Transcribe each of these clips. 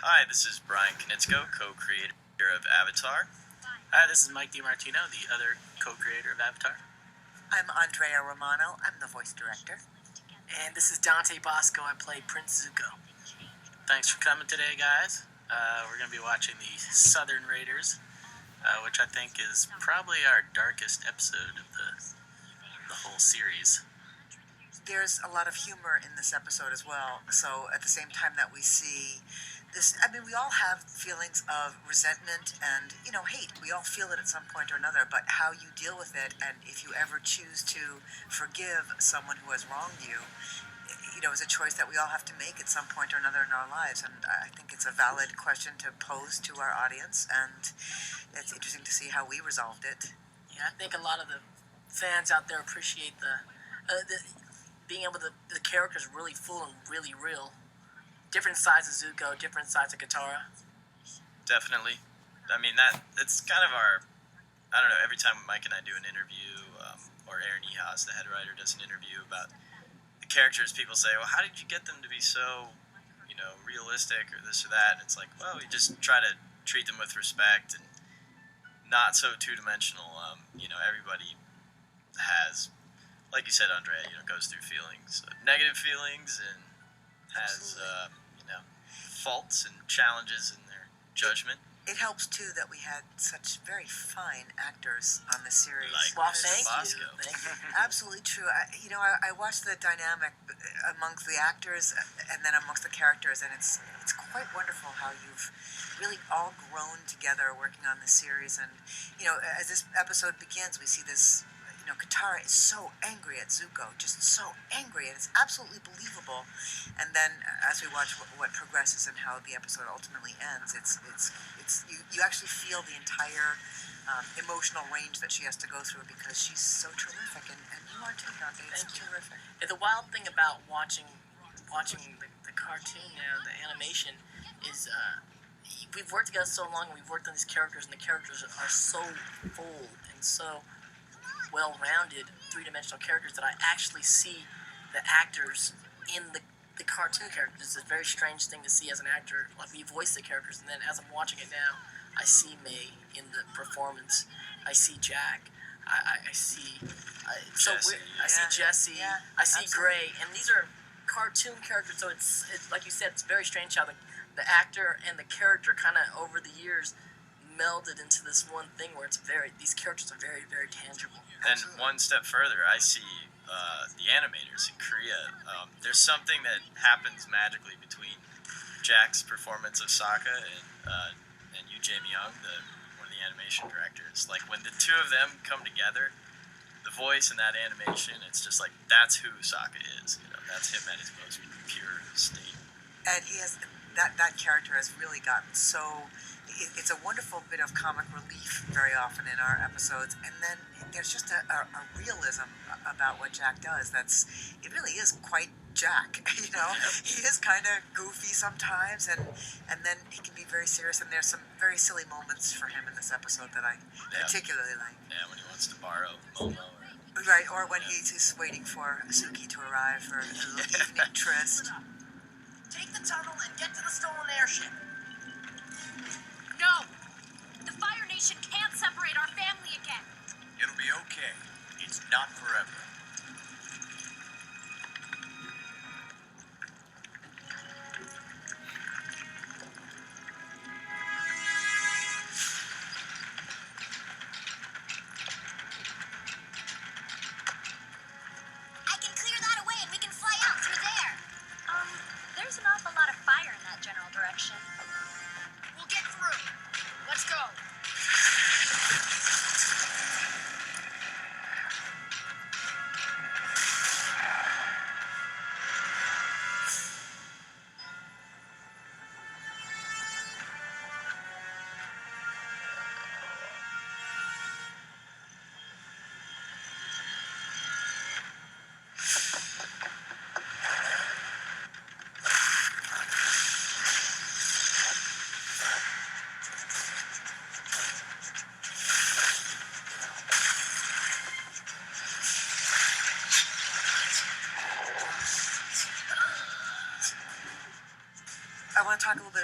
Hi, this is Bryan Konietzko, co-creator of Avatar. Hi, this is Mike DiMartino, the other co-creator of Avatar. I'm Andrea Romano. I'm the voice director. And this is Dante Basco. I play Prince Zuko. Thanks for coming today, guys. We're going to be watching the Southern Raiders, which I think is probably our darkest episode of the whole series. There's a lot of humor in this episode as well. So at the same time that we see this, we all have feelings of resentment and, hate. We all feel it at some point or another, but how you deal with it, and if you ever choose to forgive someone who has wronged you, is a choice that we all have to make at some point or another in our lives. And I think it's a valid question to pose to our audience, and it's interesting to see how we resolved it. Yeah, I think a lot of the fans out there appreciate the being able to, the characters really full and really real. Different sides of Zuko, different sides of Katara. Definitely. It's kind of our, every time Mike and I do an interview, or Aaron Ehas, the head writer, does an interview about the characters, people say, well, how did you get them to be so, realistic or this or that? And it's like, well, we just try to treat them with respect and not so two-dimensional. Everybody has, like you said, Andrea, goes through feelings, negative feelings, and has, faults and challenges in their judgment. It helps too that we had such very fine actors on the series. Well, thank Basco. you. Thank you. Absolutely true. I watched the dynamic amongst the actors and then amongst the characters, and it's quite wonderful how you've really all grown together working on the series. And as this episode begins, we see this. Katara is so angry at Zuko, just so angry, and it's absolutely believable. And then, as we watch what progresses and how the episode ultimately ends, it's you actually feel the entire emotional range that she has to go through because she's so terrific, and you are too, Dante. It's terrific. And the wild thing about watching the cartoon now, the animation, is we've worked together so long, and we've worked on these characters, and the characters are so full and so well-rounded, three-dimensional characters that I actually see the actors in the cartoon characters. It's a very strange thing to see as an actor. Like, we voice the characters, and then as I'm watching it now, I see May in the performance. I see Jack. I see Jesse. I see Jesse. Yeah, I see absolutely. Gray, and these are cartoon characters. So it's like you said, it's very strange how the actor and the character kind of over the years melded into this one thing where these characters are very, very tangible. And one step further, I see the animators in Korea. There's something that happens magically between Jack's performance of Sokka and Yu Jae-myung, one of the animation directors. Like, when the two of them come together, the voice and that animation, it's just like, that's who Sokka is. That's him at his most pure state. And he has that character has really gotten so. It's a wonderful bit of comic relief very often in our episodes, and then there's just a realism about what Jack does. It really is quite Jack. He is kind of goofy sometimes, and then he can be very serious. And there's some very silly moments for him in this episode that I particularly like. Yeah, when he wants to borrow Momo. Right, or when he's waiting for Suki to arrive for a little evening tryst. Take the tunnel and get to the stolen airship. No! The Fire Nation can't separate our family again. It'll be okay. It's not forever. I can clear that away and we can fly out through there. There's an awful lot of fire in that general direction. We'll get through. Let's go.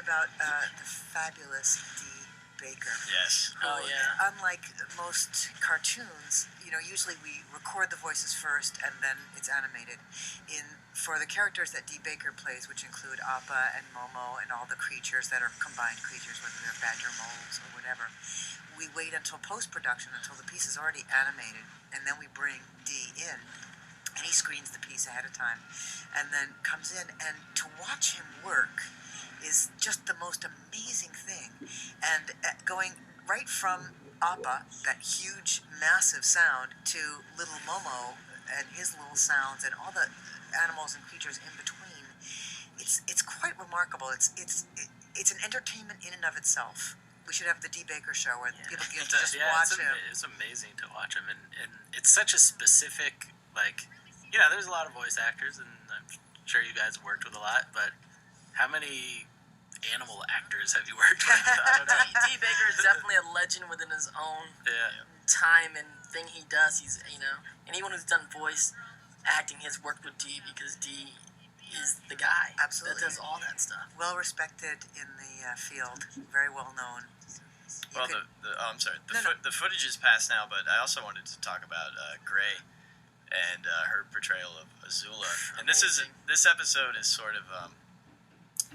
about the fabulous Dee Baker. Yes. Oh, yeah. Unlike most cartoons, usually we record the voices first and then it's animated. For the characters that Dee Baker plays, which include Appa and Momo and all the creatures that are combined creatures, whether they're badger moles or whatever, we wait until post-production, until the piece is already animated, and then we bring Dee in, and he screens the piece ahead of time, and then comes in, and to watch him work is just the most amazing thing. And going right from Appa, that huge, massive sound, to little Momo and his little sounds, and all the animals and creatures in between, it's quite remarkable. It's an entertainment in and of itself. We should have the Dee Baker show where people get to just watch him. It's amazing to watch him, and it's such a specific, there's a lot of voice actors, and I'm sure you guys have worked with a lot, but how many animal actors have you worked with? I don't know. Dee Baker is definitely a legend within his own time and thing he does. He's anyone who's done voice acting has worked with Dee because Dee is the guy Absolutely. that does all that stuff. Well respected in the field, very well known. Well, I'm sorry. The footage is past now, but I also wanted to talk about Gray and her portrayal of Azula. And this episode is sort of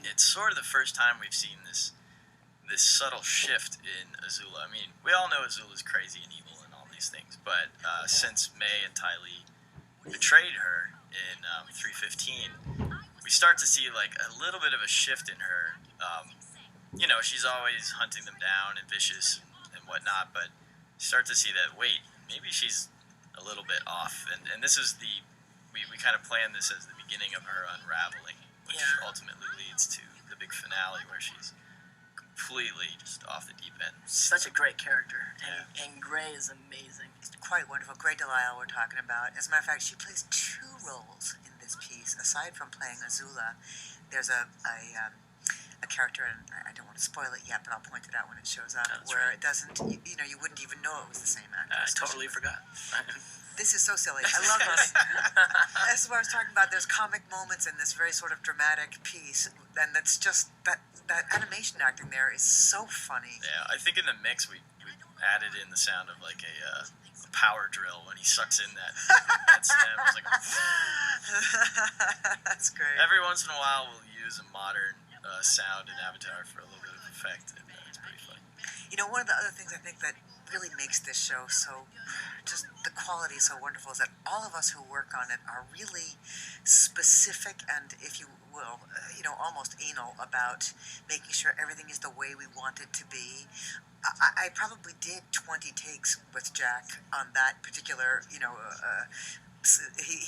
it's sort of the first time we've seen this subtle shift in Azula. I mean, we all know Azula's crazy and evil and all these things, but since May and Ty Lee betrayed her in 315, we start to see like a little bit of a shift in her. She's always hunting them down and vicious and whatnot, but you start to see that, wait, maybe she's a little bit off. And this is we kind of planned this as the beginning of her unraveling, which ultimately leads to the big finale where she's completely just off the deep end. Such a great character, and Gray is amazing. It's quite wonderful. Gray Delisle we're talking about. As a matter of fact, she plays two roles in this piece. Aside from playing Azula, there's a character, and I don't want to spoil it yet, but I'll point it out when it shows up, where it doesn't, you wouldn't even know it was the same actress. I totally forgot. This is so silly. I love this. This is what I was talking about. There's comic moments in this very sort of dramatic piece, and that's just that animation acting there is so funny. Yeah, I think in the mix we added in the sound of like a power drill when he sucks in that stem. It's like that's great. Every once in a while we'll use a modern sound in Avatar for a little bit of effect, and it's pretty fun. One of the other things I think that really makes this show so, just the quality so wonderful, is that all of us who work on it are really specific and, if you will, almost anal about making sure everything is the way we want it to be. I probably did 20 takes with Jack on that particular, he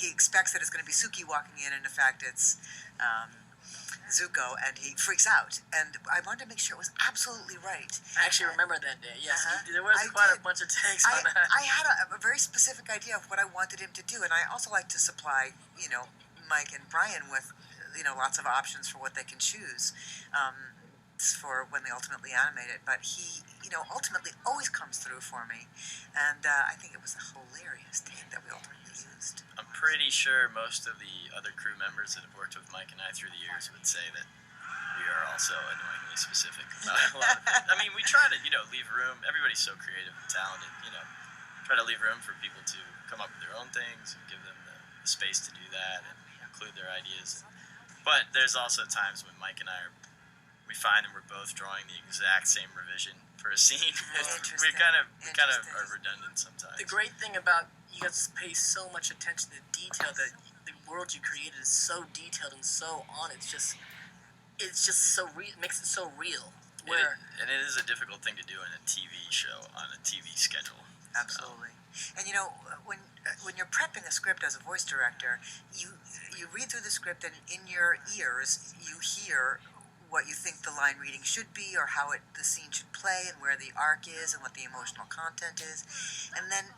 expects that it's going to be Suki walking in, and in fact it's Zuko, and he freaks out. And I wanted to make sure it was absolutely right. I actually remember that day. Yes, there was I quite did. a bunch of takes on that. I had a very specific idea of what I wanted him to do, and I also like to supply, Mike and Brian with, lots of options for what they can choose for when they ultimately animate it. But he, ultimately always comes through for me, and I think it was a hilarious take that we ultimately used. I'm pretty sure most of the other crew members that have worked with Mike and I through the years would say that we are also annoyingly specific about a lot of it. I mean, we try to, leave room. Everybody's so creative and talented, try to leave room for people to come up with their own things and give them the space to do that and include their ideas. But there's also times when Mike and I we find that we're both drawing the exact same revision for a scene. we kind of are redundant sometimes. The great thing about you guys pay so much attention to detail that the world you created is so detailed and so on. It's just so it makes it so real. And it is a difficult thing to do in a TV show on a TV schedule. Absolutely. And when you're prepping a script as a voice director, you read through the script, and in your ears you hear what you think the line reading should be, or how the scene should play, and where the arc is, and what the emotional content is. And then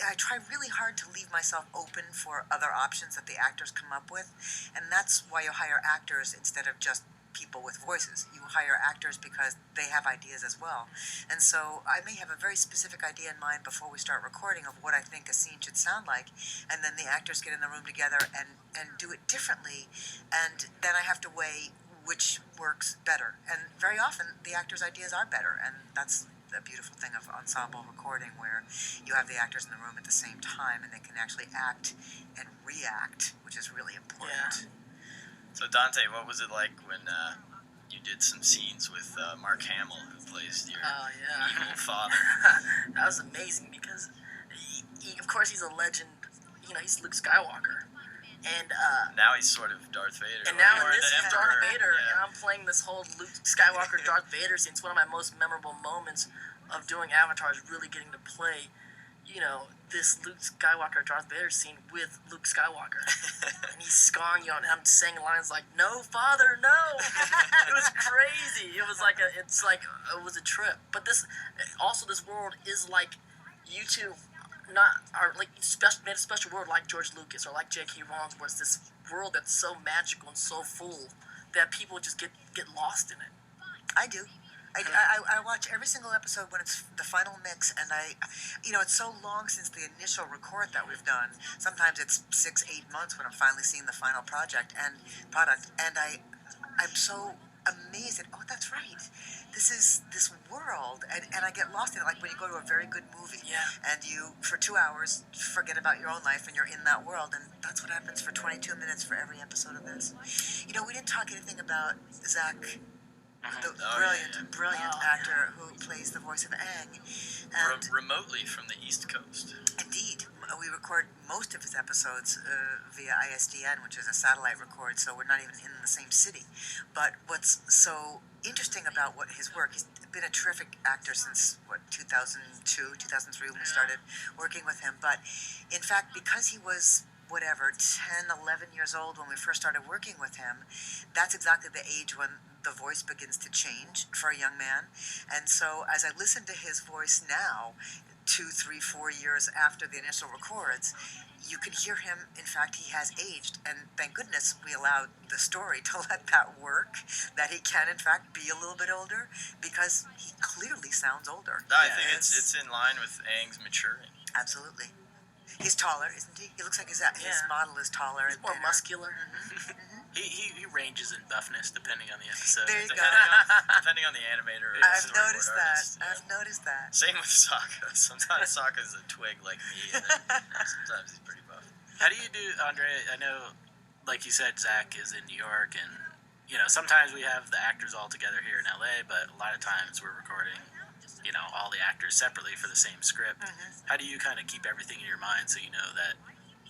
I try really hard to leave myself open for other options that the actors come up with, and that's why you hire actors instead of just people with voices. You hire actors because they have ideas as well. And so I may have a very specific idea in mind before we start recording of what I think a scene should sound like, and then the actors get in the room together and do it differently, and then I have to weigh which works better. And very often the actors' ideas are better, and that's the beautiful thing of ensemble recording, where you have the actors in the room at the same time and they can actually act and react, which is really important. So Dante, what was it like when you did some scenes with Mark Hamill, who plays your evil father? That was amazing because, of course, he's a legend. You know, he's Luke Skywalker, and Now he's sort of Darth Vader. and now or in this the is Darth Emperor. Vader, Yeah. and I'm playing this whole Luke Skywalker Darth Vader scene. It's one of my most memorable moments of doing Avatar, is really getting to play, you know, this Luke Skywalker Darth Vader scene with Luke Skywalker. And he's scarring you, and I'm saying lines like, "No, Father, no." It was crazy. It was like it was a trip. But this world is like you two made a special world like George Lucas or like J.K. Rowling, where it's this world that's so magical and so full that people just get lost in it. I do. I watch every single episode when it's the final mix, and it's so long since the initial record that we've done. Sometimes it's 6-8 months when I'm finally seeing the final product, and I'm so amazed at, oh, that's right. This is this world, and I get lost in it, like when you go to a very good movie, and you, for 2 hours, forget about your own life, and you're in that world, and that's what happens for 22 minutes for every episode of this. You know, we didn't talk anything about Zach, the brilliant actor who plays the voice of Aang, and remotely from the East Coast. indeed, we record most of his episodes via ISDN, which is a satellite record, so we're not even in the same city. But what's so interesting about his work, he's been a terrific actor since 2002, 2003 when we started working with him. But in fact, because he was 10, 11 years old when we first started working with him, that's exactly the age when the voice begins to change for a young man. And so as I listen to his voice now, 2, 3, 4 years after the initial records, you can hear him. In fact, he has aged, and thank goodness we allowed the story to let that work, that he can in fact be a little bit older, because he clearly sounds older. I think it's in line with Aang's maturing. Absolutely. He's taller, isn't he? He looks like his model is taller. He's more muscular. He ranges in buffness depending on the episode. There you go. Depending on the animator. Or I've storyboard noticed that. artist, yeah. I've noticed that. Same with Sokka. Sometimes Sokka's a twig like me, and then sometimes he's pretty buff. How do you do, Andre? I know, like you said, Zach is in New York, and sometimes we have the actors all together here in LA, but a lot of times we're recording, all the actors separately for the same script. How do you kind of keep everything in your mind so you know that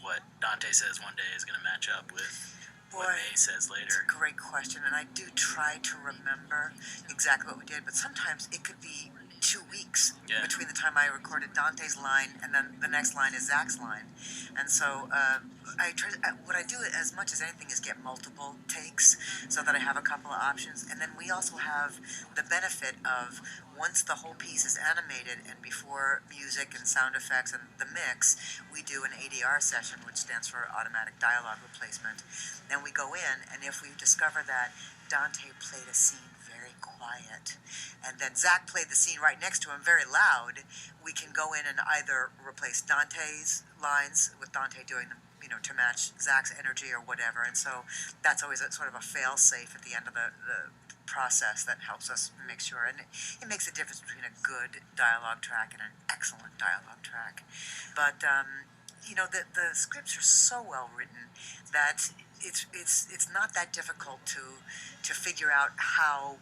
what Dante says one day is going to match up with what May says later? It's a great question, and I do try to remember exactly what we did, but sometimes it could be 2 weeks between the time I recorded Dante's line and then the next line is Zach's line. And so what I do as much as anything is get multiple takes so that I have a couple of options. And then we also have the benefit of, once the whole piece is animated and before music and sound effects and the mix, we do an ADR session, which stands for automatic dialogue replacement. Then we go in, and if we discover that Dante played a scene very quiet, and then Zach played the scene right next to him very loud, we can go in and either replace Dante's lines with Dante doing them, to match Zach's energy or whatever. And so that's always a sort of a fail-safe at the end of the process that helps us make sure. And it makes a difference between a good dialogue track and an excellent dialogue track. But the scripts are so well written that it's not that difficult to figure out how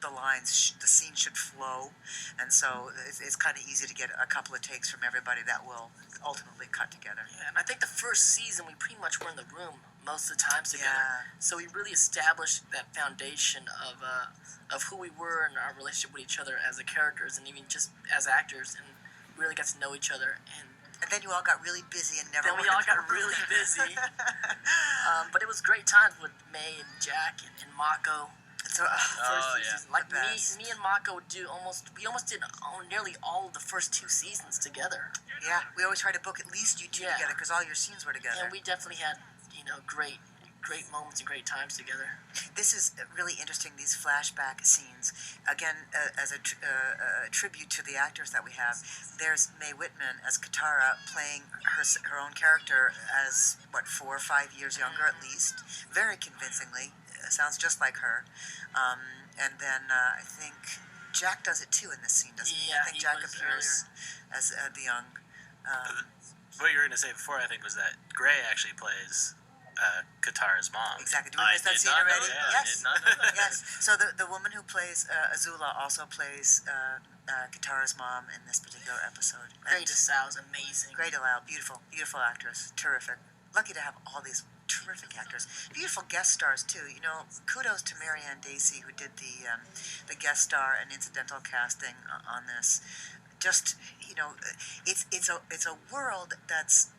the scene should flow, and so it's kind of easy to get a couple of takes from everybody that will ultimately cut together. Yeah, and I think the first season we pretty much were in the room most of the times together. Yeah. So we really established that foundation of who we were and our relationship with each other as the characters, and even just as actors, and really got to know each other. And then you all got really busy and never. Then we all got really busy. But it was great times with May and Jack and Mako. So, Season. Like the best. me and Mako we almost did nearly all of the first 2 seasons together. Yeah, we always try to book at least you two together because all your scenes were together. And we definitely had, great moments and great times together. This is really interesting, these flashback scenes. Again, as a tribute to the actors that we have, there's Mae Whitman as Katara playing her own character as, 4 or 5 years younger at least, very convincingly. sounds just like her. And then I think Jack does it too in this scene, doesn't he? Yeah, I think he Jack was appears as the young. What you were going to say before, I think, was that Gray actually plays Katara's mom. Exactly. Did we I miss that did scene not know already? that. I Yes. did not know that. Yes. So the woman who plays Azula also plays Katara's mom in this particular episode. Great Asao is amazing. Great Allow, beautiful actress, terrific. Lucky to have all these terrific actors, beautiful guest stars too. You know, kudos to Marianne Dacey who did the guest star and incidental casting on this. Just it's a world that's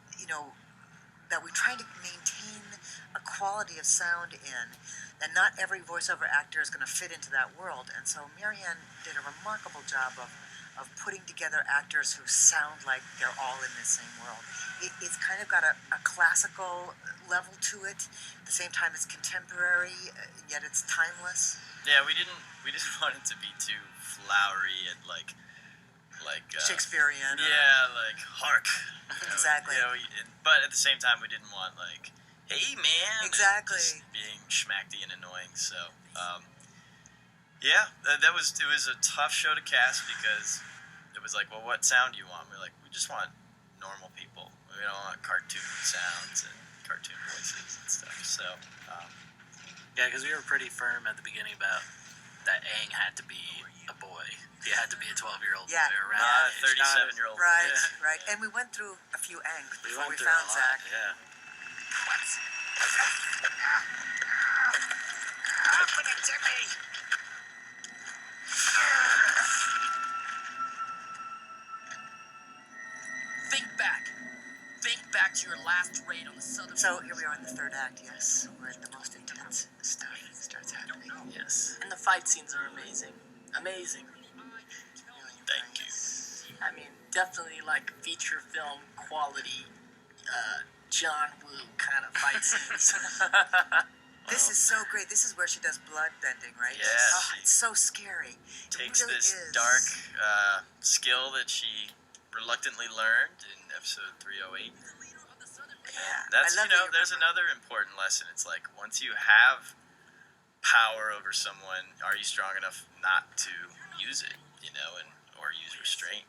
that we're trying to maintain a quality of sound in, and not every voiceover actor is going to fit into that world. And so Marianne did a remarkable job of putting together actors who sound like they're all in the same world. It's kind of got a classical level to it. At the same time, it's contemporary, yet it's timeless. Yeah, we didn't want it to be too flowery and like Shakespearean. yeah, like hark. Exactly. But at the same time, we didn't want like, hey man, Exactly. just being schmacky and annoying. So, yeah, it was a tough show to cast because it was like, well, what sound do you want? We're like, we just want normal people. We don't want cartoon sounds and cartoon voices and stuff. So, Yeah, because we were pretty firm at the beginning about that Aang had to be a boy. He had to be a 12-year-old Yeah. boy around not a that age, not 37-year-old. Right, Yeah. right. And we went through a few Angs We before went we through found a lot, Zach. yeah. Open it to me! Think back. Think back to your last raid on the southern. So here we are in the third act, yes, where the most intense stuff starts happening. Yes. And the fight scenes are amazing. Amazing. Thank you. I mean, definitely like feature film quality, John Woo kind of fight scenes. This is so great. This is where she does blood bending, right? Yeah, Oh, she it's so scary. Takes it really this is. dark skill that she reluctantly learned in episode 308. Yeah, That's I love that you there's remember. another important lesson. It's like once you have power over someone, are you strong enough not to use it? Or use restraint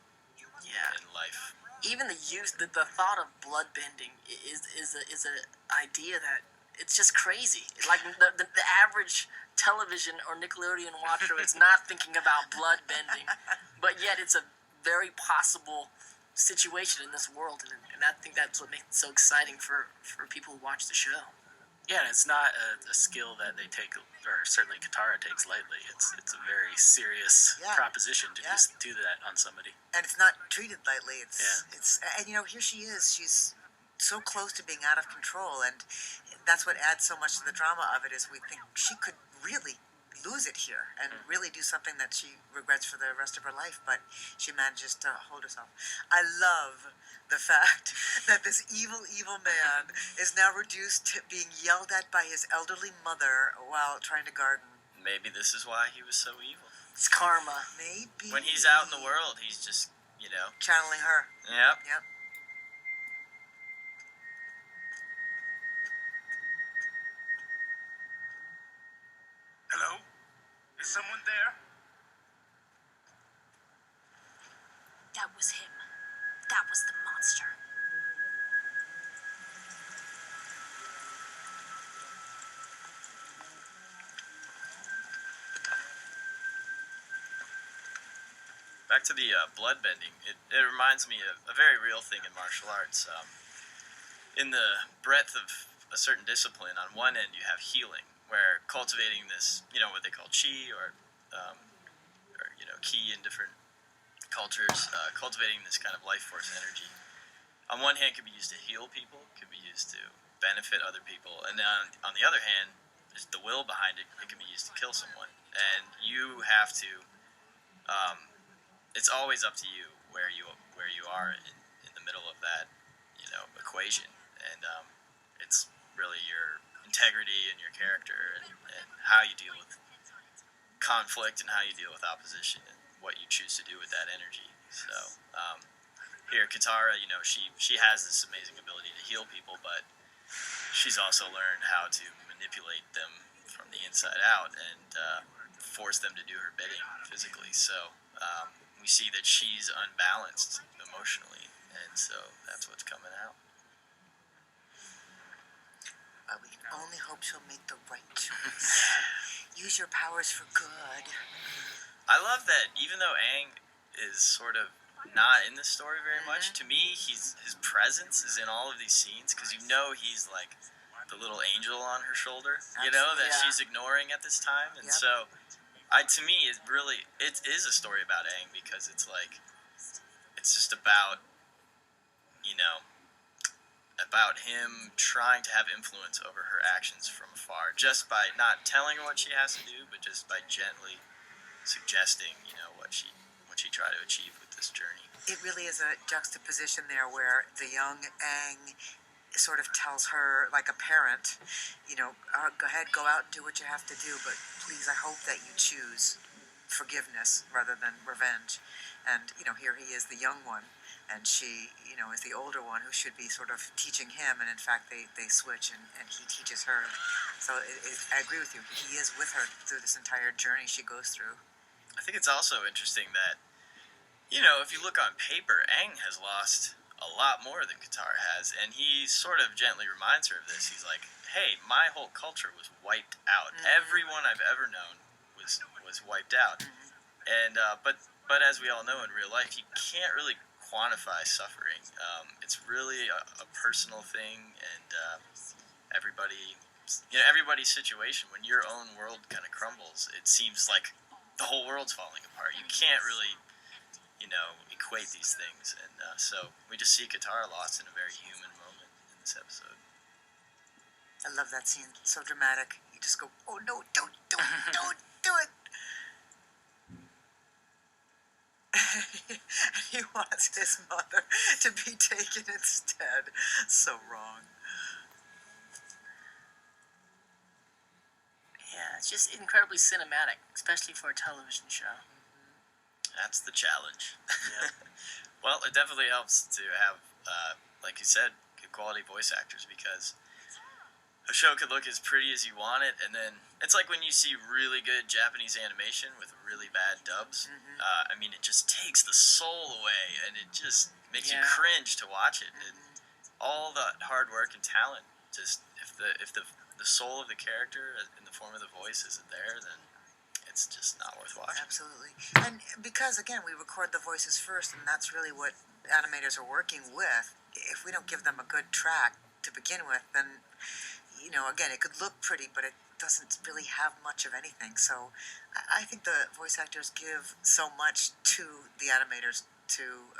Yeah. in life. Even the thought of blood bending is an idea that it's just crazy. Like the average television or Nickelodeon watcher is not thinking about blood bending, but yet it's a very possible situation in this world, and I think that's what makes it so exciting for people who watch the show. Yeah, and it's not a skill that they take, or certainly Katara takes lightly. It's a very serious Yeah. proposition to Yeah. just do that on somebody. And it's not treated lightly. Yeah. And here she is. She's so close to being out of control, and that's what adds so much to the drama of it. Is we think she could really lose it here and really do something that she regrets for the rest of her life, but she manages to hold herself. I love the fact that this evil man is now reduced to being yelled at by his elderly mother while trying to garden. Maybe this is why he was so evil. It's karma. Maybe When he's out in the world, he's just channeling her. Yep. Yep. Hello? Is someone there? That was him. That was the monster. Back to the blood bending. It reminds me of a very real thing in martial arts. In the breadth of a certain discipline, on one end you have healing, where cultivating this, what they call chi or ki in different cultures, cultivating this kind of life force energy. On one hand, can be used to heal people, can be used to benefit other people, and then on the other hand, is the will behind it. It can be used to kill someone, and you have to. It's always up to you where you are in the middle of that equation, and it's really your integrity and your character and how you deal with conflict and how you deal with opposition and what you choose to do with that energy. So here, Katara, she has this amazing ability to heal people, but she's also learned how to manipulate them from the inside out and force them to do her bidding physically. So we see that she's unbalanced emotionally, and so that's what's coming out. But we can only hope she'll make the right choice. Use your powers for good. I love that even though Aang is sort of not in the story very much, to me his presence is in all of these scenes because he's like the little angel on her shoulder, that she's ignoring at this time, and so to me it is a story about Aang because it's like it's just about about him trying to have influence over her actions from afar, just by not telling her what she has to do, but just by gently suggesting, what she tried to achieve with this journey. It really is a juxtaposition there where the young Aang sort of tells her, like a parent, go ahead, go out and do what you have to do, but please, I hope that you choose forgiveness rather than revenge. And, here he is, the young one, and she, is the older one who should be sort of teaching him, and in fact they switch and he teaches her. So I agree with you. He is with her through this entire journey she goes through. I think it's also interesting that, if you look on paper, Aang has lost a lot more than Katara has, and he sort of gently reminds her of this. He's like, hey, my whole culture was wiped out. Everyone I've ever known was wiped out. And but as we all know in real life, you can't really quantify suffering. It's really a personal thing, and everybody's situation. When your own world kind of crumbles, it seems like the whole world's falling apart. You can't really, equate these things, and so we just see Katara lost in a very human moment in this episode. I love that scene. It's so dramatic. You just go, oh no, don't do it. He wants his mother to be taken instead. So wrong. Yeah, it's just incredibly cinematic, especially for a television show. That's the challenge. Yeah. Well, it definitely helps to have, like you said, good quality voice actors, because a show could look as pretty as you want it, and then it's like when you see really good Japanese animation with really bad dubs. It just takes the soul away, and it just makes you cringe to watch it. And all the hard work and talent, just if the soul of the character in the form of the voice isn't there, then it's just not worth watching. Absolutely. And because, again, we record the voices first, and that's really what animators are working with. If we don't give them a good track to begin with, then, again, it could look pretty, but it doesn't really have much of anything. So I think the voice actors give so much to the animators to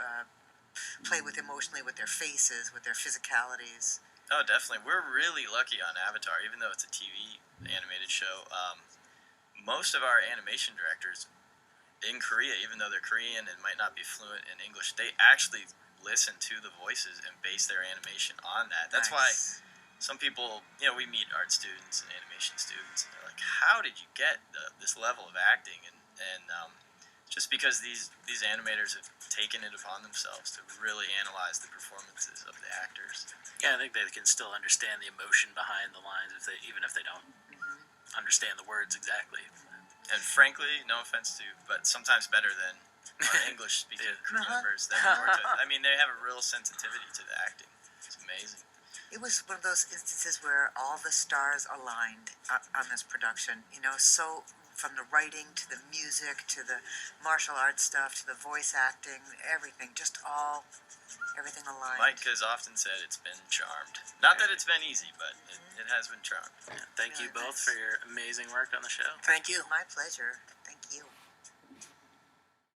play with emotionally with their faces, with their physicalities. Oh, definitely. We're really lucky on Avatar, even though it's a TV animated show. Most of our animation directors in Korea, even though they're Korean and might not be fluent in English, they actually listen to the voices and base their animation on that. That's why some people, we meet art students and animation students, and they're like, how did you get this level of acting? And just because these animators have taken it upon themselves to really analyze the performances of the actors. Yeah, I think they can still understand the emotion behind the lines even if they don't understand the words exactly. And frankly, no offense to, but sometimes better than our English-speaking crew members that we worked with. They have a real sensitivity to the acting. It's amazing. It was one of those instances where all the stars aligned on this production. So from the writing to the music to the martial arts stuff to the voice acting, everything, everything aligned. Mike has often said it's been charmed. Not that it's been easy, but it has been charmed. Yeah, thank you both for your amazing work on the show. Thank you. My pleasure. Thank you.